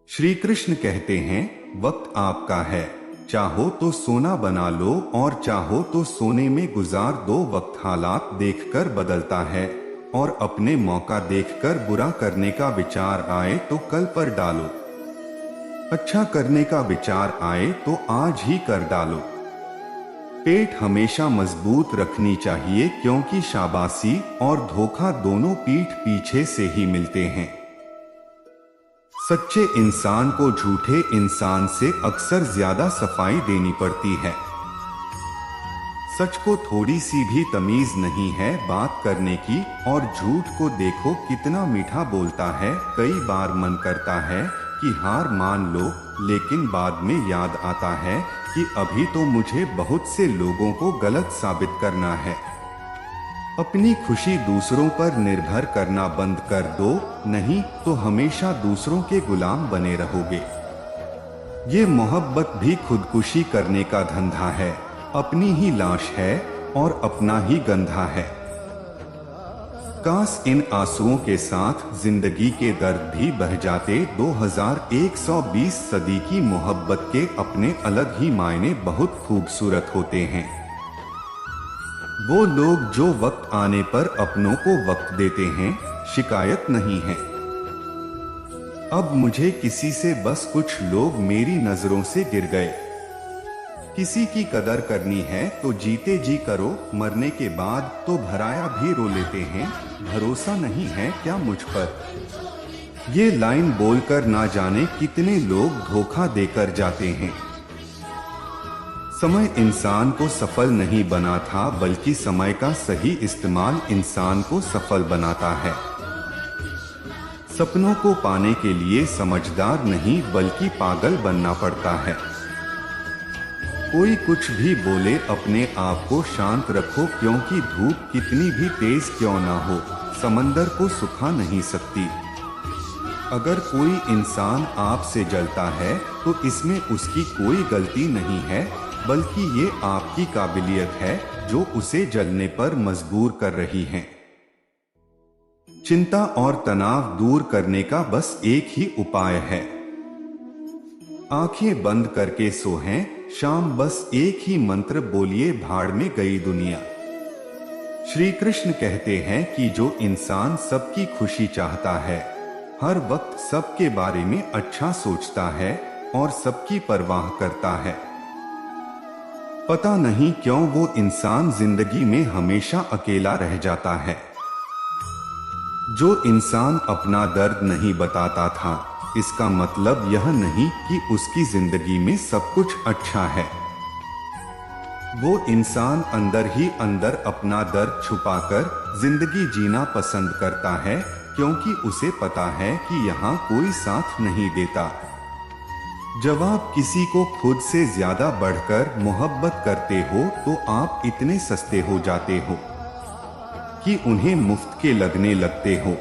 श्री कृष्ण कहते हैं, वक्त आपका है, चाहो तो सोना बना लो और चाहो तो सोने में गुजार दो। वक्त हालात देखकर बदलता है और अपने मौका देखकर बुरा करने का विचार आए तो कल पर डालो। अच्छा करने का विचार आए तो आज ही कर डालो। पेट हमेशा मजबूत रखनी चाहिए क्योंकि शाबाशी और धोखा दोनों पीठ पीछे से ही मिलते हैं। सच्चे इंसान को झूठे इंसान से अक्सर ज्यादा सफाई देनी पड़ती है। सच को थोड़ी सी भी तमीज नहीं है बात करने की, और झूठ को देखो कितना मीठा बोलता है। कई बार मन करता है कि हार मान लो, लेकिन बाद में याद आता है कि अभी तो मुझे बहुत से लोगों को गलत साबित करना है। अपनी खुशी दूसरों पर निर्भर करना बंद कर दो, नहीं तो हमेशा दूसरों के गुलाम बने रहोगे। ये मोहब्बत भी खुदकुशी करने का धंधा है, अपनी ही लाश है और अपना ही गंधा है। काश इन आंसुओं के साथ जिंदगी के दर्द भी बह जाते। 2120 सदी की मोहब्बत के अपने अलग ही मायने बहुत खूबसूरत होते हैं। वो लोग जो वक्त आने पर अपनों को वक्त देते हैं, शिकायत नहीं है। अब मुझे किसी से बस कुछ लोग मेरी नजरों से गिर गए। किसी की कदर करनी है तो जीते जी करो, मरने के बाद तो भराया भी रो लेते हैं। भरोसा नहीं है क्या मुझ पर? ये लाइन बोलकर ना जाने कितने लोग धोखा देकर जाते हैं। समय इंसान को सफल नहीं बनाता, बल्कि समय का सही इस्तेमाल इंसान को सफल बनाता है। सपनों को पाने के लिए समझदार नहीं बल्कि पागल बनना पड़ता है। कोई कुछ भी बोले, अपने आप को शांत रखो, क्योंकि धूप कितनी भी तेज क्यों ना हो, समंदर को सुखा नहीं सकती। अगर कोई इंसान आपसे जलता है तो इसमें उसकी कोई गलती नहीं है, बल्कि ये आपकी काबिलियत है जो उसे जलने पर मजबूर कर रही है। चिंता और तनाव दूर करने का बस एक ही उपाय है, आंखें बंद करके सोएं। शाम बस एक ही मंत्र बोलिए, भाड़ में गई दुनिया। श्री कृष्ण कहते हैं कि जो इंसान सबकी खुशी चाहता है, हर वक्त सबके बारे में अच्छा सोचता है और सबकी परवाह करता है, पता नहीं क्यों वो इंसान जिंदगी में हमेशा अकेला रह जाता है। जो इंसान अपना दर्द नहीं बताता था, इसका मतलब यह नहीं कि उसकी जिंदगी में सब कुछ अच्छा है। वो इंसान अंदर ही अंदर अपना दर्द छुपाकर जिंदगी जीना पसंद करता है, क्योंकि उसे पता है कि यहाँ कोई साथ नहीं देता। जब आप किसी को खुद से ज्यादा बढ़कर मोहब्बत करते हो तो आप इतने सस्ते हो जाते हो कि उन्हें मुफ्त के लगने लगते हो।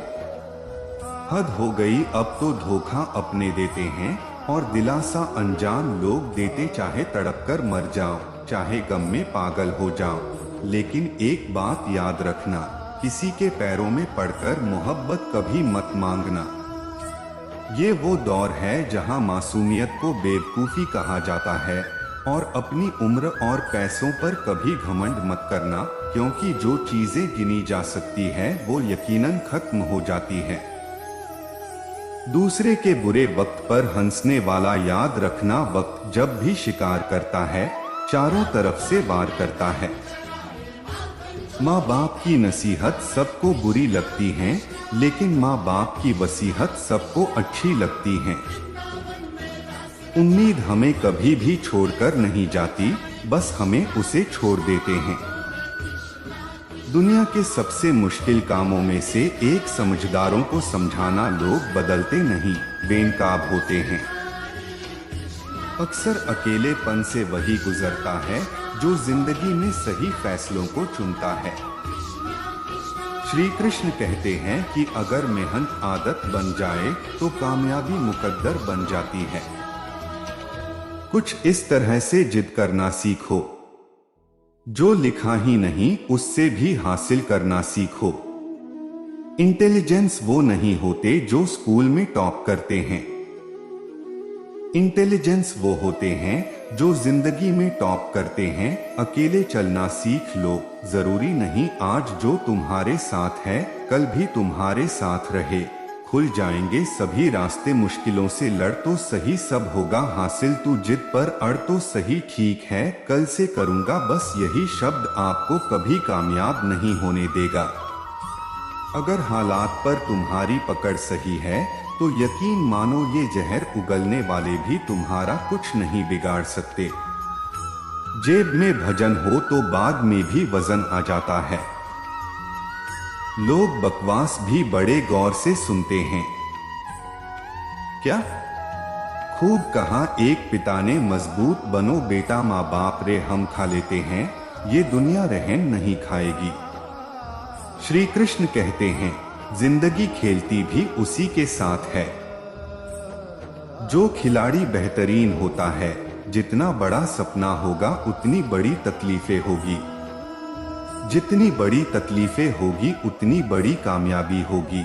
हद हो गई, अब तो धोखा अपने देते हैं और दिलासा अनजान लोग देते। चाहे तड़प कर मर जाओ, चाहे गम में पागल हो जाओ, लेकिन एक बात याद रखना, किसी के पैरों में पड़कर मोहब्बत कभी मत मांगना। ये वो दौर है जहां मासूमियत को बेवकूफ़ी कहा जाता है, और अपनी उम्र और पैसों पर कभी घमंड मत करना, क्योंकि जो चीजें गिनी जा सकती है वो यकीनन खत्म हो जाती है। दूसरे के बुरे वक्त पर हंसने वाला याद रखना, वक्त जब भी शिकार करता है चारों तरफ से वार करता है। माँ बाप की नसीहत सबको बुरी लगती है, लेकिन माँ बाप की वसीहत सबको अच्छी लगती है। उम्मीद हमें कभी भी छोड़कर नहीं जाती, बस हमें उसे छोड़ देते हैं। दुनिया के सबसे मुश्किल कामों में से एक समझदारों को समझाना। लोग बदलते नहीं, बेनकाब होते हैं। अक्सर अकेलेपन से वही गुजरता है जो जिंदगी में सही फैसलों को चुनता है। श्री कृष्ण कहते हैं कि अगर मेहनत आदत बन जाए तो कामयाबी मुकद्दर बन जाती है। कुछ इस तरह से जिद करना सीखो, जो लिखा ही नहीं उससे भी हासिल करना सीखो। इंटेलिजेंस वो नहीं होते जो स्कूल में टॉप करते हैं, इंटेलिजेंस वो होते हैं जो जिंदगी में टॉप करते हैं। अकेले चलना सीख लो, जरूरी नहीं आज जो तुम्हारे साथ है कल भी तुम्हारे साथ रहे। खुल जाएंगे सभी रास्ते, मुश्किलों से लड़ तो सही, सब होगा हासिल, तू जिद पर अड़ तो सही। ठीक है कल से करूँगा, बस यही शब्द आपको कभी कामयाब नहीं होने देगा। अगर हालात पर तुम्हारी पकड़ सही है तो यकीन मानो ये जहर उगलने वाले भी तुम्हारा कुछ नहीं बिगाड़ सकते। जेब में भजन हो तो बाद में भी वजन आ जाता है। लोग बकवास भी बड़े गौर से सुनते हैं। क्या खूब कहा एक पिता ने, मजबूत बनो बेटा, माँ बाप रे हम खा लेते हैं, ये दुनिया रहन नहीं खाएगी। श्री कृष्ण कहते हैं जिंदगी खेलती भी उसी के साथ है। जो खिलाड़ी बेहतरीन होता है, जितना बड़ा सपना होगा उतनी बड़ी तकलीफें होगी, जितनी बड़ी तकलीफें होगी उतनी बड़ी कामयाबी होगी।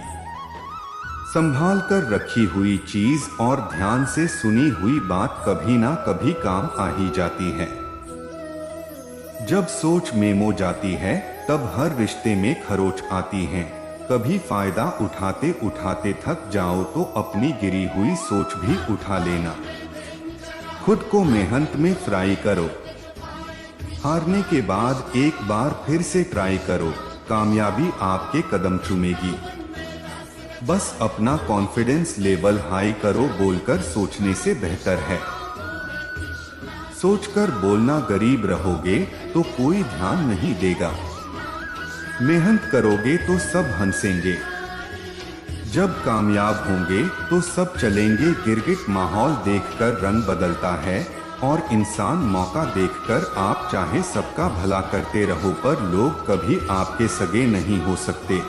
संभाल कर रखी हुई चीज और ध्यान से सुनी हुई बात कभी ना कभी काम आ ही जाती है। जब सोच मेमो जाती है तब हर रिश्ते में खरोच आती है। कभी फायदा उठाते उठाते थक जाओ तो अपनी गिरी हुई सोच भी उठा लेना। खुद को मेहनत में फ्राई करो, हारने के बाद एक बार फिर से ट्राई करो, कामयाबी आपके कदम चूमेगी। बस अपना कॉन्फिडेंस लेवल हाई करो, बोलकर सोचने से बेहतर है। सोचकर बोलना, गरीब रहोगे तो कोई ध्यान नहीं देगा, मेहनत करोगे तो सब हंसेंगे, जब कामयाब होंगे तो सब चलेंगे। गिरगिट माहौल देखकर रंग बदलता है और इंसान मौका देखकर, आप चाहे सबका भला करते रहो पर लोग कभी आपके सगे नहीं हो सकते।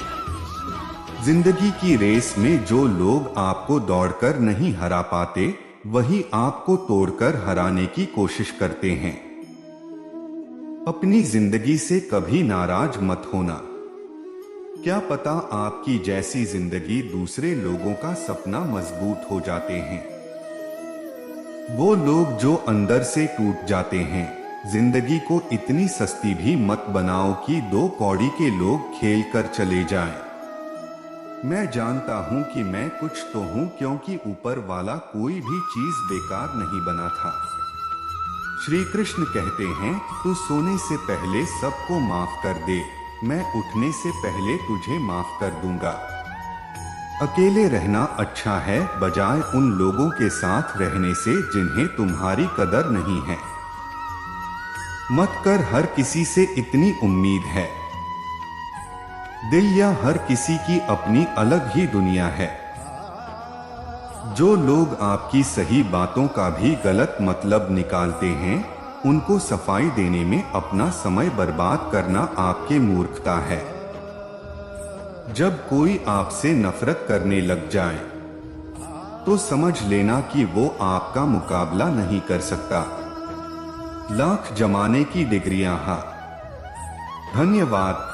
जिंदगी की रेस में जो लोग आपको दौड़कर नहीं हरा पाते, वही आपको तोड़कर हराने की कोशिश करते हैं। अपनी जिंदगी से कभी नाराज मत होना। क्या पता आपकी जैसी जिंदगी दूसरे लोगों का सपना मजबूत हो जाते हैं। वो लोग जो अंदर से टूट जाते हैं। जिंदगी को इतनी सस्ती भी मत बनाओ कि 2 कौड़ी के लोग खेल कर चले जाएं। मैं जानता हूं कि मैं कुछ तो हूं, क्योंकि ऊपर वाला कोई भी चीज बेकार नहीं बना था। श्री कृष्ण कहते हैं, तू सोने से पहले सबको माफ कर दे, मैं उठने से पहले तुझे माफ कर दूंगा। अकेले रहना अच्छा है बजाय उन लोगों के साथ रहने से जिन्हें तुम्हारी कदर नहीं है। मत कर हर किसी से इतनी उम्मीद है। दिल या हर किसी की अपनी अलग ही दुनिया है। जो लोग आपकी सही बातों का भी गलत मतलब निकालते हैं, उनको सफाई देने में अपना समय बर्बाद करना आपकी मूर्खता है। जब कोई आपसे नफरत करने लग जाए तो समझ लेना कि वो आपका मुकाबला नहीं कर सकता। लाख जमाने की डिग्रियां। हाँ, धन्यवाद।